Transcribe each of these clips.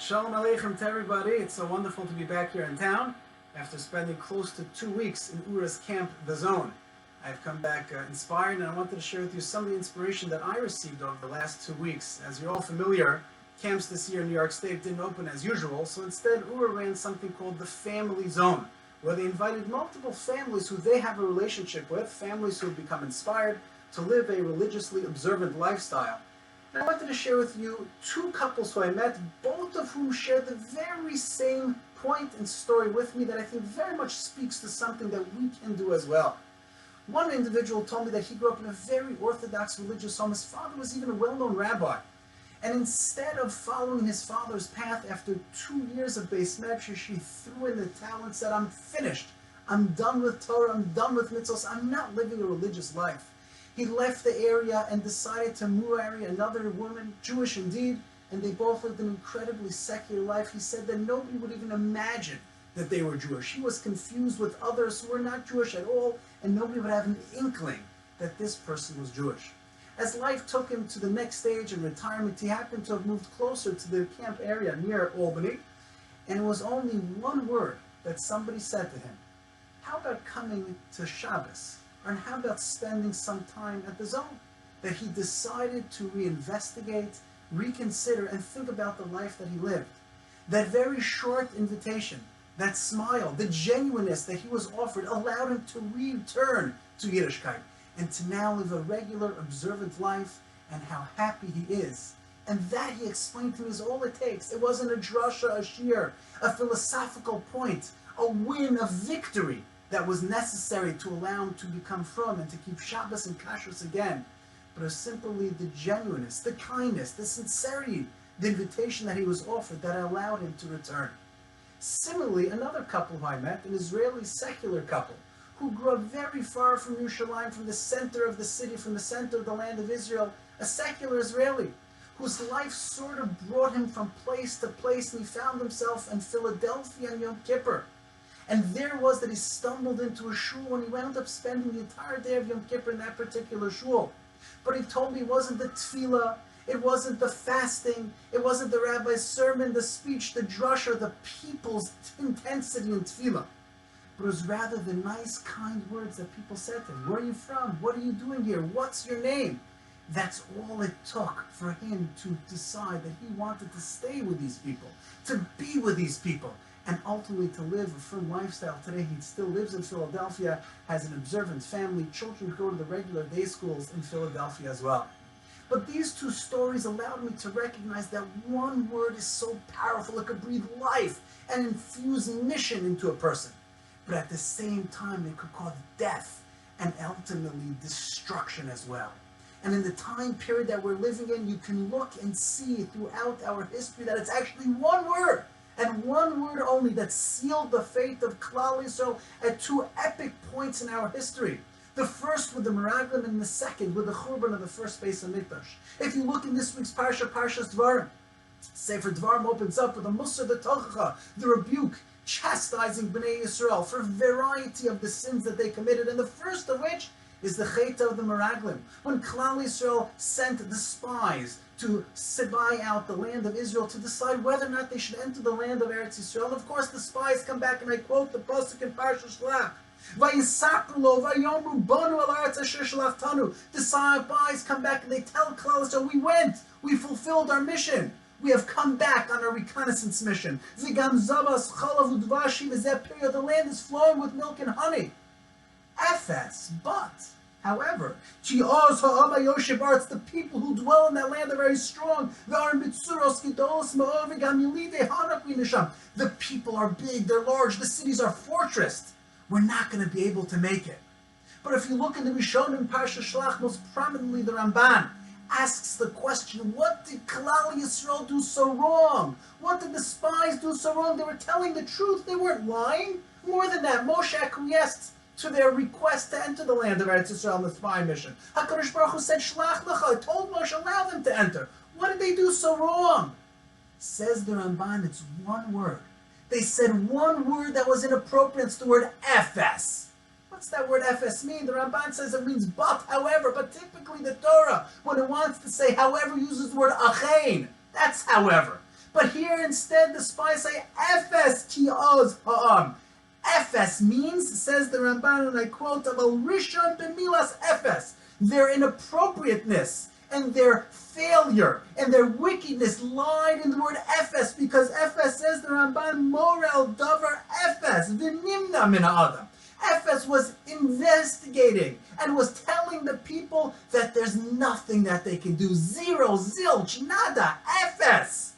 Shalom Aleichem to everybody. It's so wonderful to be back here in town after spending close to 2 weeks in Ura's camp, The Zone. I've come back inspired, and I wanted to share with you some of the inspiration that I received over the last 2 weeks. As you're all familiar, camps this year in New York State didn't open as usual, so instead Ura ran something called the Family Zone, where they invited multiple families who they have a relationship with, families who have become inspired to live a religiously observant lifestyle. And I wanted to share with you 2 couples who I met, both of whom share the very same point and story with me that I think very much speaks to something that we can do as well. One individual told me that he grew up in a very orthodox religious home. His father was even a well-known rabbi. And instead of following his father's path, after 2 years of Beis Medrash, he threw in the towel and said, "I'm finished. I'm done with Torah. I'm done with mitzvos. I'm not living a religious life." He left the area and decided to marry another woman, Jewish indeed, and they both lived an incredibly secular life. He said that nobody would even imagine that they were Jewish. He was confused with others who were not Jewish at all, and nobody would have an inkling that this person was Jewish. As life took him to the next stage in retirement, he happened to have moved closer to the camp area near Albany, and it was only one word that somebody said to him: "How about coming to Shabbos? And how about spending some time at the Zone?" That he decided to reinvestigate, reconsider, and think about the life that he lived. That very short invitation, that smile, the genuineness that he was offered allowed him to return to Yiddishkeit and to now live a regular, observant life, and how happy he is. And that, he explained to me, is all it takes. It wasn't a drasha, a shiur, a philosophical point, a win, a victory that was necessary to allow him to become from and to keep Shabbos and Kashrus again, but it was simply the genuineness, the kindness, the sincerity, the invitation that he was offered that allowed him to return. Similarly, another couple who I met, an Israeli secular couple, who grew up very far from Yerushalayim, from the center of the city, from the center of the land of Israel, a secular Israeli, whose life sort of brought him from place to place, and he found himself in Philadelphia on Yom Kippur. And there was that he stumbled into a shul, and he wound up spending the entire day of Yom Kippur in that particular shul. But he told me it wasn't the tefillah, it wasn't the fasting, it wasn't the rabbi's sermon, the speech, the drasha, the people's intensity in tefillah. But it was rather the nice, kind words that people said to him. "Where are you from? What are you doing here? What's your name?" That's all it took for him to decide that he wanted to stay with these people, to be with these people, and ultimately to live a firm lifestyle. Today he still lives in Philadelphia, has an observant family, children who go to the regular day schools in Philadelphia as well. But these 2 stories allowed me to recognize that one word is so powerful, it could breathe life and infuse mission into a person. But at the same time, it could cause death and ultimately destruction as well. And in the time period that we're living in, you can look and see throughout our history that it's actually one word, and one word only, that sealed the fate of Klal Yisrael at 2 epic points in our history. The first with the Meraglim, and the second with the Churban of the First Beis HaMikdash. If you look in this week's Parsha, Parshas Dvarim, Sefer Dvarim opens up with the Musar, the Tochacha, the rebuke, chastising Bnei Yisrael for a variety of the sins that they committed, and the first of which is the Cheta of the Meraglim, when Klal Yisrael sent the spies to spy out the land of Israel, to decide whether or not they should enter the land of Eretz Yisrael. And of course, the spies come back, and I quote the pasuk in Parshas Shlach: "Vayisakru lo vayomru banu al haaretz asher shalachtanu." The spies come back and they tell Klal Yisrael, "We went, we fulfilled our mission. We have come back on our reconnaissance mission. V'gam zavas chalav udvashi v'zeh period. The land is flowing with milk and honey." Efes, but, however, Chi'oz ha'ama yoshev arts, the people who dwell in that land are very strong. The people are big, they're large, the cities are fortressed. We're not going to be able to make it. But if you look in the Rishonim in Parsha Shlach, most prominently the Ramban asks the question, what did Klal Yisrael do so wrong? What did the spies do so wrong? They were telling the truth, they weren't lying. More than that, Moshe acquiesced to their request to enter the land of Eretz Yisrael on the spy mission. HaKadosh Baruch Hu said, "Shlach lecha," told Moshe, allow them to enter. What did they do so wrong? Says the Ramban, it's one word. They said one word that was inappropriate. It's the word efes. What's that word efes mean? The Ramban says it means but, however, but typically the Torah, when it wants to say however, uses the word achein. That's however. But here instead the spies say, Efes ki oz ha'am. Efes means, says the Ramban, and I quote, Aval rishon b'milas efes. Their inappropriateness and their failure and their wickedness lied in the word Efes, because Efes, says the Ramban, moral davar Efes, v'nimna min ha'adam. Efes was investigating and was telling the people that there's nothing that they can do. Zero, zilch, nada, Efes.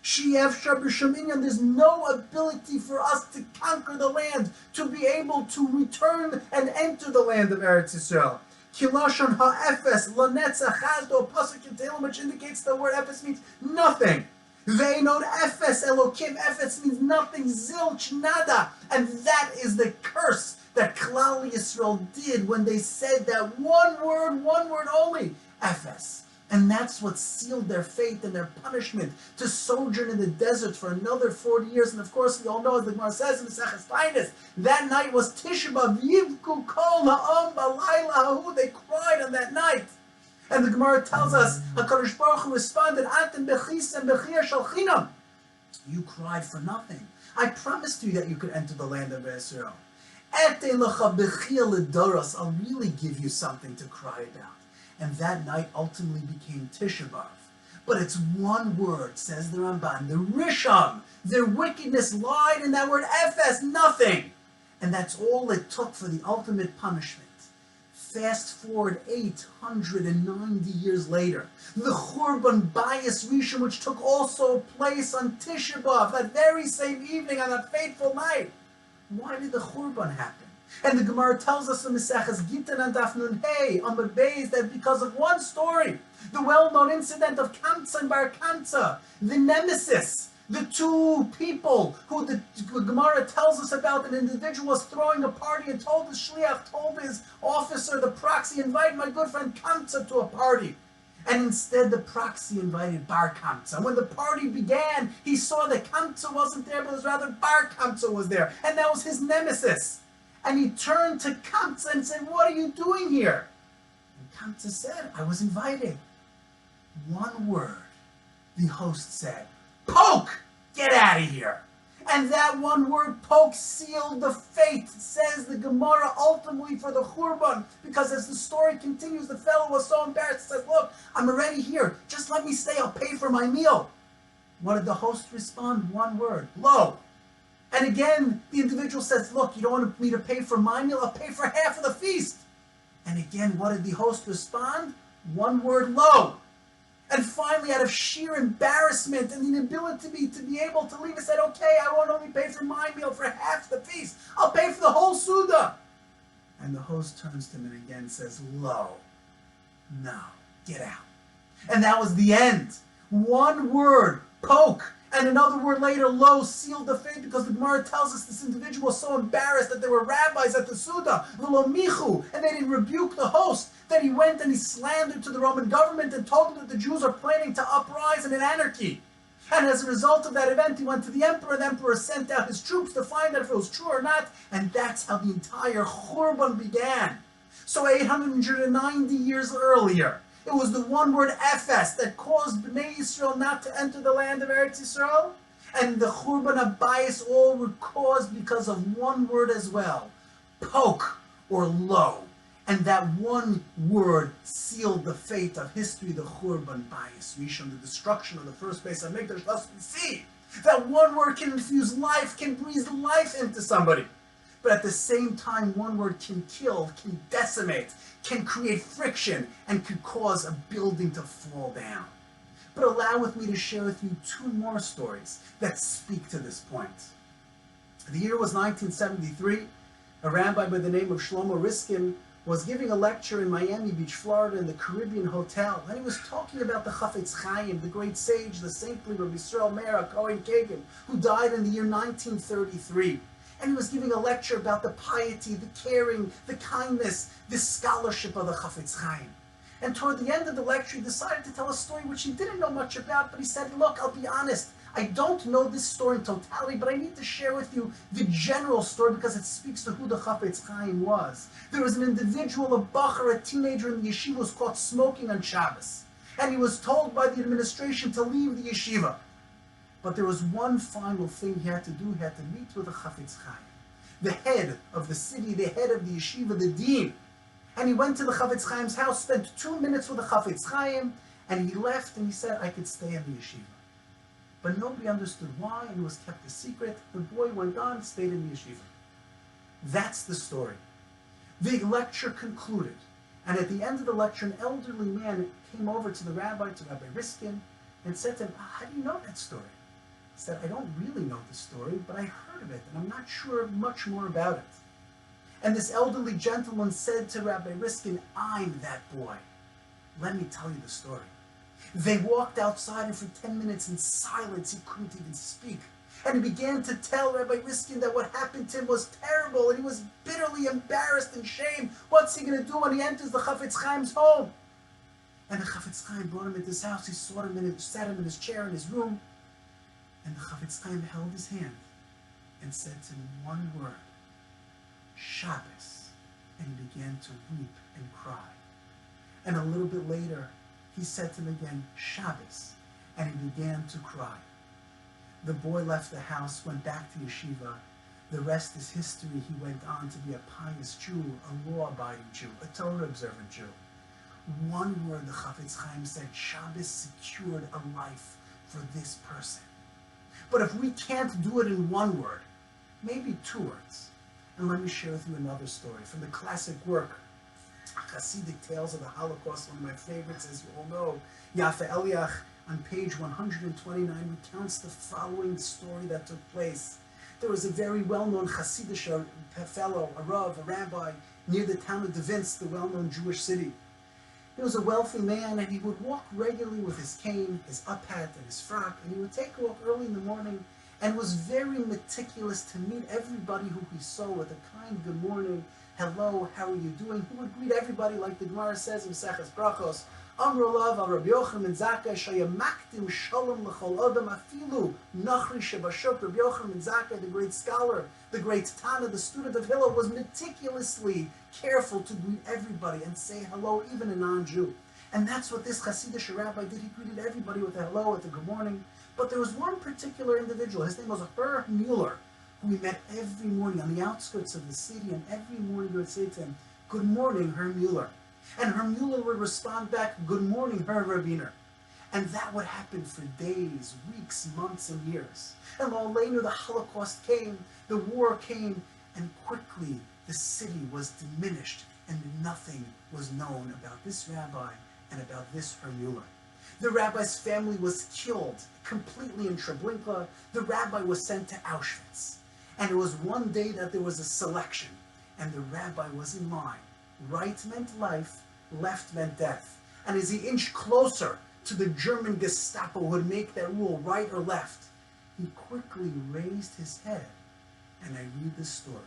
There's no ability for us to conquer the land, to be able to return and enter the land of Eretz Yisrael. Kilashon ha'efes lanetzach chazdo, a pasuk in Tehillim which indicates the word efes means nothing. Ve'enod efes elokim, efes means nothing, zilch, nada. And that is the curse that Klal Yisrael did when they said that one word only, efes. And that's what sealed their fate and their punishment, to sojourn in the desert for another 40 years. And of course, we all know, as the Gemara says in Maseches Taanis, that night was Tishah B'Av, Yivku Kol Ha'am B'Layla Hahu. They cried on that night. And the Gemara tells us, HaKadosh Baruch Hu responded, Atem B'Chisem B'Chiyah Shel Chinam. You cried for nothing. I promised you that you could enter the land of Israel. Ete L'cha B'Chiyah L'Doros. I'll really give you something to cry about. And that night ultimately became Tishah B'Av. But it's one word, says the Ramban, the Risham. Their wickedness lied in that word Efes, nothing. And that's all it took for the ultimate punishment. Fast forward 890 years later, the Churban Bias Rishon, which took also place on Tishah B'Av, that very same evening, on that fateful night. Why did the Churban happen? And the Gemara tells us in Maseches Gittin and Daf Nun Hey on the Beis that because of one story, the well-known incident of Kamsa and Bar Kamsa, the nemesis, the two people who the Gemara tells us about, an individual was throwing a party and told the shliach, told his officer, the proxy, invite my good friend Kamsa to a party. And instead the proxy invited Bar Kamsa. When the party began, he saw that Kamsa wasn't there, but it was rather Bar Kamsa was there. And that was his nemesis. And he turned to Kamsa and said, what are you doing here? And Kamsa said, I was invited. One word, the host said, poke! Get out of here! And that one word, poke, sealed the fate, says the Gemara, ultimately for the Churban. Because as the story continues, the fellow was so embarrassed, says, look, I'm already here. Just let me stay, I'll pay for my meal. What did the host respond? One word, lo. And again, the individual says, look, you don't want me to pay for my meal, I'll pay for half of the feast. And again, what did the host respond? One word, lo. And finally, out of sheer embarrassment and the inability to be able to leave, he said, okay, I won't only pay for my meal, for half the feast, I'll pay for the whole Suda. And the host turns to him and again says, lo, no, get out. And that was the end. One word, poke, and another word later, lo, sealed the fate, because the Gemara tells us this individual was so embarrassed that there were rabbis at the Suda, and they didn't rebuke the host, that he went and he slandered to the Roman government and told them that the Jews are planning to uprise in an anarchy. And as a result of that event, he went to the emperor, and the emperor sent out his troops to find out if it was true or not, and that's how the entire Churban began. So 890 years earlier, it was the one word Efes that caused Bnei Yisrael not to enter the land of Eretz Yisrael. And the Churban Abayis all were caused because of one word as well. Poke or lo. And that one word sealed the fate of history, the Churban Bayis Rishon, the destruction of the first Beis HaMikdash. Thus we see that one word can infuse life, can breathe life into somebody. But at the same time, one word can kill, can decimate, can create friction, and can cause a building to fall down. But allow with me to share with you two more stories that speak to this point. The year was 1973. A rabbi by the name of Shlomo Riskin was giving a lecture in Miami Beach, Florida, in the Caribbean Hotel, and he was talking about the Chafetz Chaim, the great sage, the saintly Rabbi Yisrael Meir Cohen Kagan, who died in the year 1933. And he was giving a lecture about the piety, the caring, the kindness, the scholarship of the Chafetz Chaim. And toward the end of the lecture, he decided to tell a story which he didn't know much about, but he said, look, I'll be honest, I don't know this story in totality, but I need to share with you the general story because it speaks to who the Chafetz Chaim was. There was an individual, a bacher, a teenager in the yeshiva, who was caught smoking on Shabbos. And he was told by the administration to leave the yeshiva. But there was one final thing he had to do. He had to meet with the Chafetz Chaim, the head of the city, the head of the yeshiva, the dean. And he went to the Chafetz Chaim's house, spent 2 minutes with the Chafetz Chaim, and he left and he said, I could stay in the yeshiva. But nobody understood why, and it was kept a secret. The boy went on, stayed in the yeshiva. That's the story. The lecture concluded, and at the end of the lecture, an elderly man came over to the rabbi, to Rabbi Riskin, and said to him, how do you know that story? He said, I don't really know the story, but I heard of it, and I'm not sure much more about it. And this elderly gentleman said to Rabbi Riskin, I'm that boy. Let me tell you the story. They walked outside, and for 10 minutes in silence, he couldn't even speak. And he began to tell Rabbi Riskin that what happened to him was terrible, and he was bitterly embarrassed and shamed. What's he going to do when he enters the Chafetz Chaim's home? And the Chafetz Chaim brought him into his house. He sat him in his chair in his room. And the Chafetz Chaim held his hand and said to him one word, Shabbos. And he began to weep and cry. And a little bit later, he said to him again, Shabbos. And he began to cry. The boy left the house, went back to yeshiva. The rest is history. He went on to be a pious Jew, a law-abiding Jew, a Torah-observant Jew. One word the Chafetz Chaim said, Shabbos secured a life for this person. But if we can't do it in one word, maybe 2 words. And let me share with you another story from the classic work, Hasidic Tales of the Holocaust, one of my favorites, as you all know. Yafa Eliach, on page 129, recounts the following story that took place. There was a very well-known Hasidic fellow, a Rav, a rabbi, near the town of Devinsk, the well-known Jewish city. He was a wealthy man, and he would walk regularly with his cane, his up hat, and his frock, and he would take a walk early in the morning, and was very meticulous to meet everybody who he saw with a kind good morning, hello, how are you doing? He would greet everybody like the Gemara says in Maseches Brachos, Amru Lav al Rabbi Yochanan ben Zakkai shayamaktim shalom l'chol adam afilu nachri shebashok. Rabbi Yochanan ben Zakkai, the great scholar, the great Tana, the student of Hillel, was meticulously careful to greet everybody and say hello, even a non-Jew. And that's what this Hasidic rabbi did. He greeted everybody with a hello, with a good morning. But there was one particular individual. His name was Herr Mueller, who we met every morning on the outskirts of the city, and every morning we would say to him, good morning, Herr Mueller. And Herr Mueller would respond back, good morning, Herr Rabbiner. And that would happen for days, weeks, months, and years. And while later the Holocaust came, the war came, and quickly the city was diminished, and nothing was known about this rabbi and about this Herr Mueller. The rabbi's family was killed completely in Treblinka. The rabbi was sent to Auschwitz. And it was one day that there was a selection, and the rabbi was in line. Right meant life, left meant death. And as he inched closer to the German Gestapo who would make that rule, right or left, he quickly raised his head, and I read the story.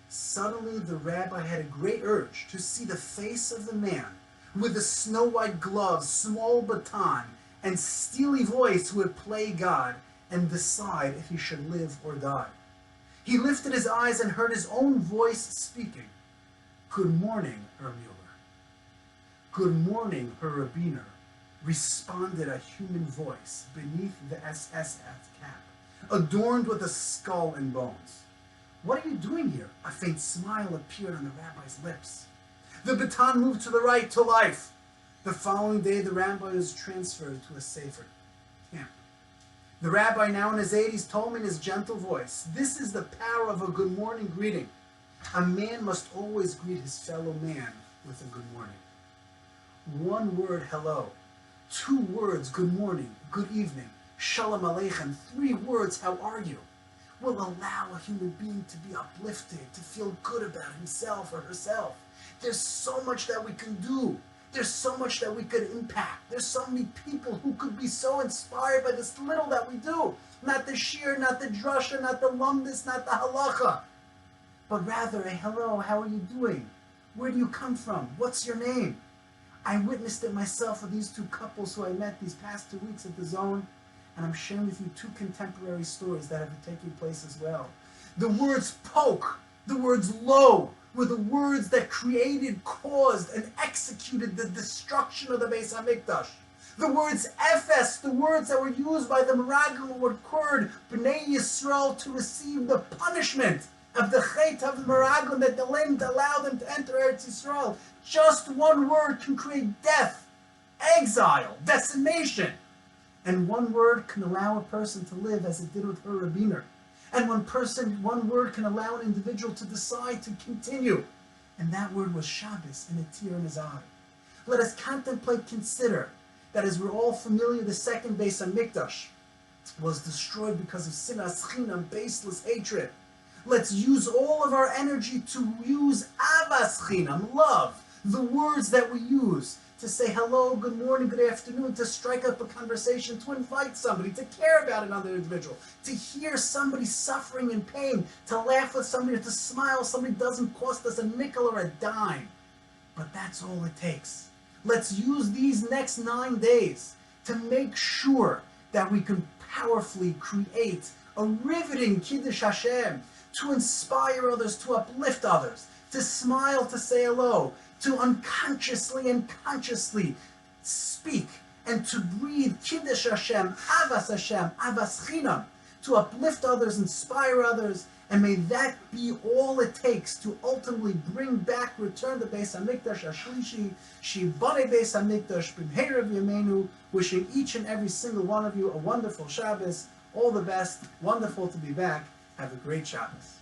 Suddenly the rabbi had a great urge to see the face of the man with the snow-white gloves, small baton, and steely voice who would play God and decide if he should live or die. He lifted his eyes and heard his own voice speaking. Good morning, Herr Mueller. Good morning, Herr Rabbiner, responded a human voice beneath the SS cap, adorned with a skull and bones. What are you doing here? A faint smile appeared on the rabbi's lips. The baton moved to the right, to life. The following day, the rabbi was transferred to a safer camp. The rabbi, now in his 80s, told me in his gentle voice, this is the power of a good morning greeting. A man must always greet his fellow man with a good morning. One word, hello. 2 words, good morning, good evening, shalom aleichem. 3 words, how are you, will allow a human being to be uplifted, to feel good about himself or herself. There's so much that we can do. There's so much that we could impact. There's so many people who could be so inspired by this little that we do. Not the shiur, not the drasha, not the lumdis, not the halacha. But rather a hello, how are you doing? Where do you come from? What's your name? I witnessed it myself with these 2 couples who I met these past 2 weeks at the Zone, and I'm sharing with you 2 contemporary stories that have been taking place as well. The words poke, the words lo, were the words that created, caused, and executed the destruction of the Beis HaMikdash. The words Ephes, the words that were used by the Meraglim who required Bnei Yisrael to receive the punishment of the Chet of the Meraglim, that the didn't allow them to enter Eretz Yisrael. Just one word can create death, exile, decimation. And one word can allow a person to live as it did with her Rabbiner. And one word can allow an individual to decide to continue. And that word was Shabbos, and a tear in his eye. Let us contemplate, consider, that as we're all familiar, the second Beis HaMikdash was destroyed because of sinas chinam, baseless hatred. Let's use all of our energy to use avas chinam, love, the words that we use to say hello, good morning, good afternoon, to strike up a conversation, to invite somebody, to care about another individual, to hear somebody suffering in pain, to laugh with somebody, to smile. Somebody doesn't cost us a nickel or a dime. But that's all it takes. Let's use these next 9 days to make sure that we can powerfully create a riveting Kiddush Hashem, to inspire others, to uplift others, to smile, to say hello, to unconsciously and consciously speak and to breathe Kiddush Hashem, Avas Chinam, to uplift others, inspire others, and may that be all it takes to ultimately bring back, return the Beis HaMikdash Ashlishi, Shibane Beis HaMikdash, B'mheira V'yameinu, wishing each and every single one of you a wonderful Shabbos, all the best, wonderful to be back, have a great Shabbos.